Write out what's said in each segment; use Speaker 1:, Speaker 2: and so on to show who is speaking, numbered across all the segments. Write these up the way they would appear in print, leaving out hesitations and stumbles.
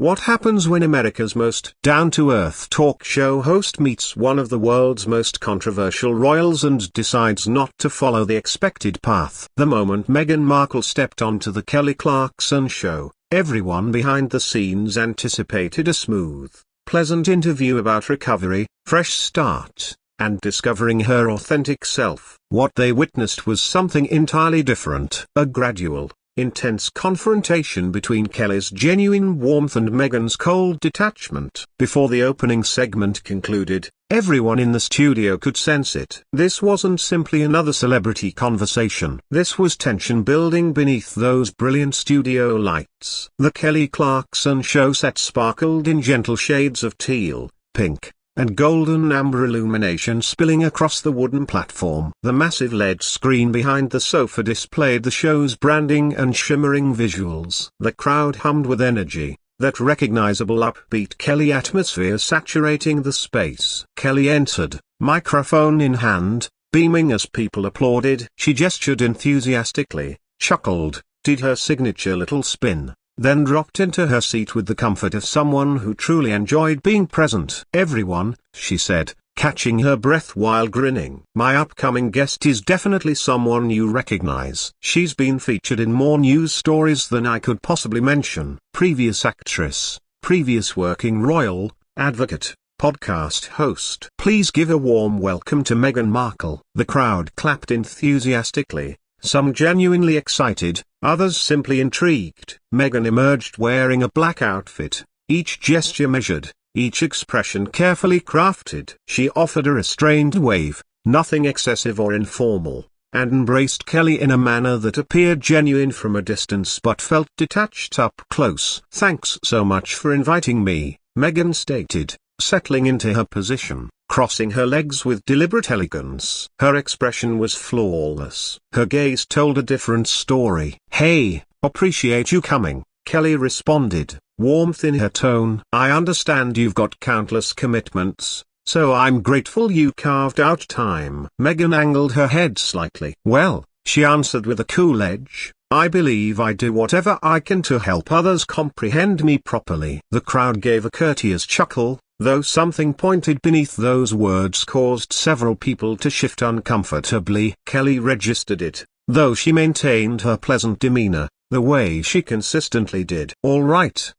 Speaker 1: What happens when America's most down-to-earth talk show host meets one of the world's most controversial royals and decides not to follow the expected path? The moment Meghan Markle stepped onto the Kelly Clarkson Show, everyone behind the scenes anticipated a smooth, pleasant interview about recovery, fresh start, and discovering her authentic self. What they witnessed was something entirely different. A gradual, intense confrontation between Kelly's genuine warmth and Meghan's cold detachment. Before the opening segment concluded, everyone in the studio could sense it. This wasn't simply another celebrity conversation. This was tension building beneath those brilliant studio lights. The Kelly Clarkson Show set sparkled in gentle shades of teal, pink, and golden amber illumination spilling across the wooden platform. The massive LED screen behind the sofa displayed the show's branding and shimmering visuals. The crowd hummed with energy, that recognizable upbeat Kelly atmosphere saturating the space. Kelly entered, microphone in hand, beaming as people applauded. She gestured enthusiastically, chuckled, did her signature little spin, then dropped into her seat with the comfort of someone who truly enjoyed being present. "Everyone," she said, catching her breath while grinning. "My upcoming guest is definitely someone you recognize. She's been featured in more news stories than I could possibly mention. Previous actress, previous working royal, advocate, podcast host. Please give a warm welcome to Meghan Markle." The crowd clapped enthusiastically, some genuinely excited, others simply intrigued. Meghan emerged wearing a black outfit, each gesture measured, each expression carefully crafted. She offered a restrained wave, nothing excessive or informal, and embraced Kelly in a manner that appeared genuine from a distance but felt detached up close. "Thanks so much for inviting me," Meghan stated, settling into her position, crossing her legs with deliberate elegance. Her expression was flawless. Her gaze told a different story. "Hey, appreciate you coming," Kelly responded, warmth in her tone. "I understand you've got countless commitments, so I'm grateful you carved out time." Meghan angled her head slightly. "Well," she answered with a cool edge, "I believe I do whatever I can to help others comprehend me properly." The crowd gave a courteous chuckle, though something pointed beneath those words caused several people to shift uncomfortably. Kelly registered it, though she maintained her pleasant demeanor, the way she consistently did. All right,"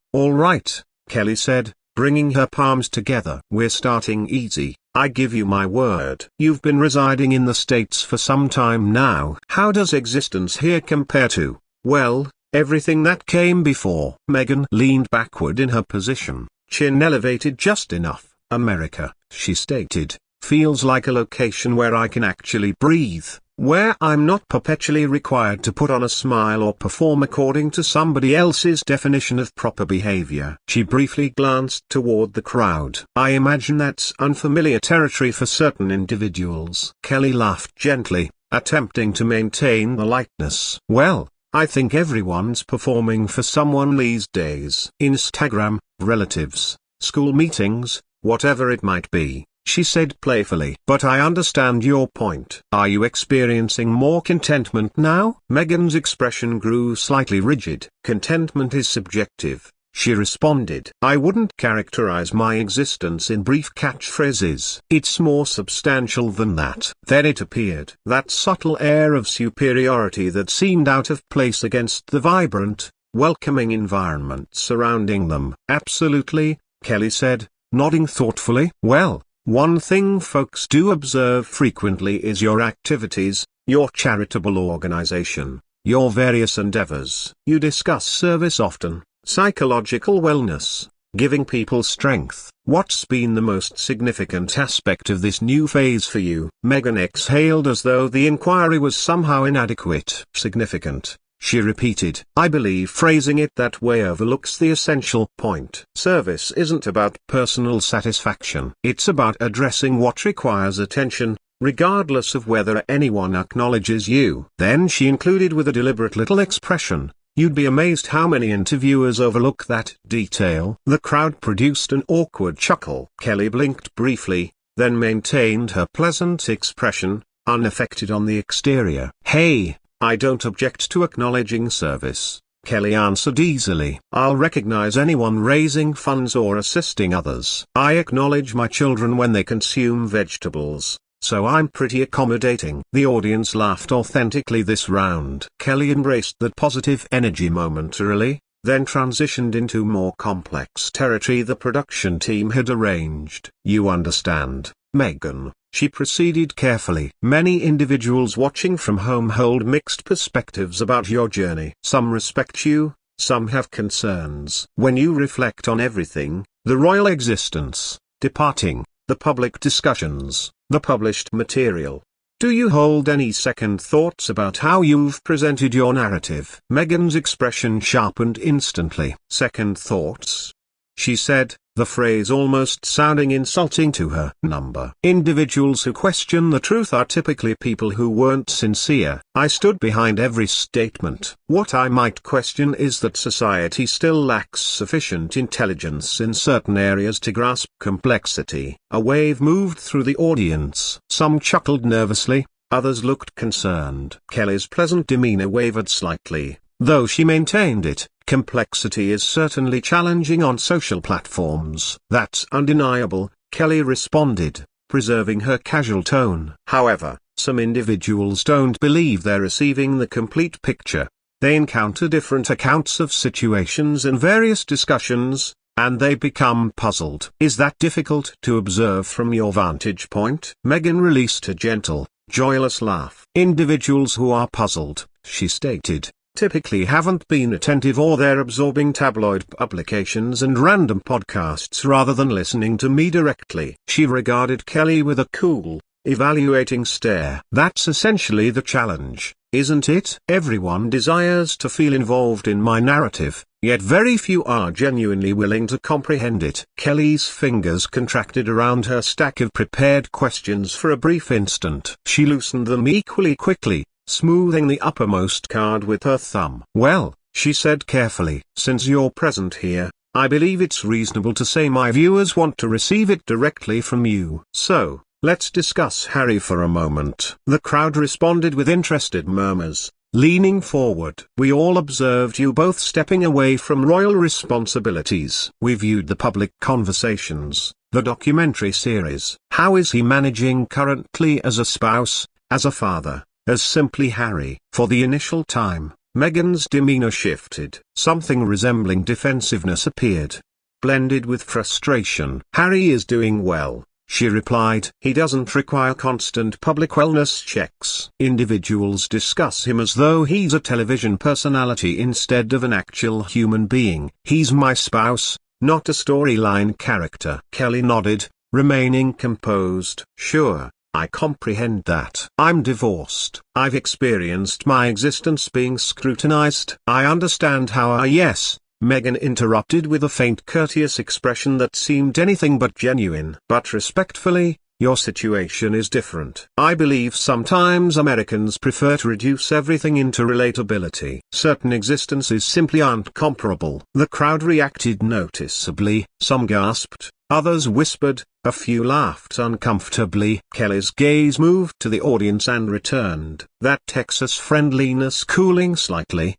Speaker 1: Kelly said, bringing her palms together. "We're starting easy. I give you my word. You've been residing in the States for some time now. How does existence here compare to, well, everything that came before?" Meghan leaned backward in her position, chin elevated just enough. "America," she stated, "feels like a location where I can actually breathe, where I'm not perpetually required to put on a smile or perform according to somebody else's definition of proper behavior." She briefly glanced toward the crowd. "I imagine that's unfamiliar territory for certain individuals." Kelly laughed gently, attempting to maintain the lightness. "Well, I think everyone's performing for someone these days. Instagram, relatives, school meetings, whatever it might be," she said playfully. "But I understand your point. Are you experiencing more contentment now?" Meghan's expression grew slightly rigid. "Contentment is subjective," she responded. "I wouldn't characterize my existence in brief catchphrases. It's more substantial than that." Then it appeared. That subtle air of superiority that seemed out of place against the vibrant, welcoming environment surrounding them. "Absolutely," Kelly said, nodding thoughtfully. "Well, one thing folks do observe frequently is your activities, your charitable organization, your various endeavors. You discuss service often, psychological wellness, giving people strength. What's been the most significant aspect of this new phase for you?" Meghan exhaled as though the inquiry was somehow inadequate. "Significant," she repeated. "I believe phrasing it that way overlooks the essential point. Service isn't about personal satisfaction. It's about addressing what requires attention, regardless of whether anyone acknowledges you." Then she included with a deliberate little expression, "You'd be amazed how many interviewers overlook that detail." The crowd produced an awkward chuckle. Kelly blinked briefly, then maintained her pleasant expression, unaffected on the exterior. "Hey, I don't object to acknowledging service. Kelly answered easily. I'll recognize anyone raising funds or assisting others. I acknowledge my children when they consume vegetables, so I'm pretty accommodating. The audience laughed authentically this round. Kelly embraced that positive energy momentarily, then transitioned into more complex territory the production team had arranged. You understand, Meghan, she proceeded carefully. Many individuals watching from home hold mixed perspectives about your journey. Some respect you, some have concerns. When you reflect on everything, the royal existence, departing, the public discussions, the published material, do you hold any second thoughts about how you've presented your narrative? Meghan's expression sharpened instantly. Second thoughts? She said, the phrase almost sounding insulting to her. Individuals who question the truth are typically people who weren't sincere. I stood behind every statement. What I might question is that society still lacks sufficient intelligence in certain areas to grasp complexity. A wave moved through the audience. Some chuckled nervously, others looked concerned. Kelly's pleasant demeanor wavered slightly, though she maintained it. Complexity is certainly challenging on social platforms. That's undeniable, Kelly responded, preserving her casual tone. However, some individuals don't believe they're receiving the complete picture. They encounter different accounts of situations in various discussions, and they become puzzled. Is that difficult to observe from your vantage point? Meghan released a gentle, joyless laugh. Individuals who are puzzled, she stated, typically haven't been attentive, or they're absorbing tabloid publications and random podcasts rather than listening to me directly. She regarded Kelly with a cool, evaluating stare. That's essentially the challenge, isn't it? Everyone desires to feel involved in my narrative, yet very few are genuinely willing to comprehend it. Kelly's fingers contracted around her stack of prepared questions for a brief instant. She loosened them equally quickly, smoothing the uppermost card with her thumb. Well, she said carefully, since you're present here, I believe it's reasonable to say my viewers want to receive it directly from you. So, let's discuss Harry for a moment. The crowd responded with interested murmurs, leaning forward. We all observed you both stepping away from royal responsibilities. We viewed the public conversations, the documentary series. How is he managing currently as a spouse, as a father, as simply Harry? For the initial time, Meghan's demeanor shifted. Something resembling defensiveness appeared, blended with frustration. Harry is doing well, she replied. He doesn't require constant public wellness checks. Individuals discuss him as though he's a television personality instead of an actual human being. He's my spouse, not a storyline character. Kelly nodded, remaining composed. Sure, I comprehend that. I'm divorced. I've experienced my existence being scrutinized. I understand how. Yes, Meghan interrupted with a faint courteous expression that seemed anything but genuine. But respectfully, your situation is different. I believe sometimes Americans prefer to reduce everything into relatability. Certain existences simply aren't comparable. The crowd reacted noticeably. Some gasped, others whispered, a few laughed uncomfortably. Kelly's gaze moved to the audience and returned, that Texas friendliness cooling slightly,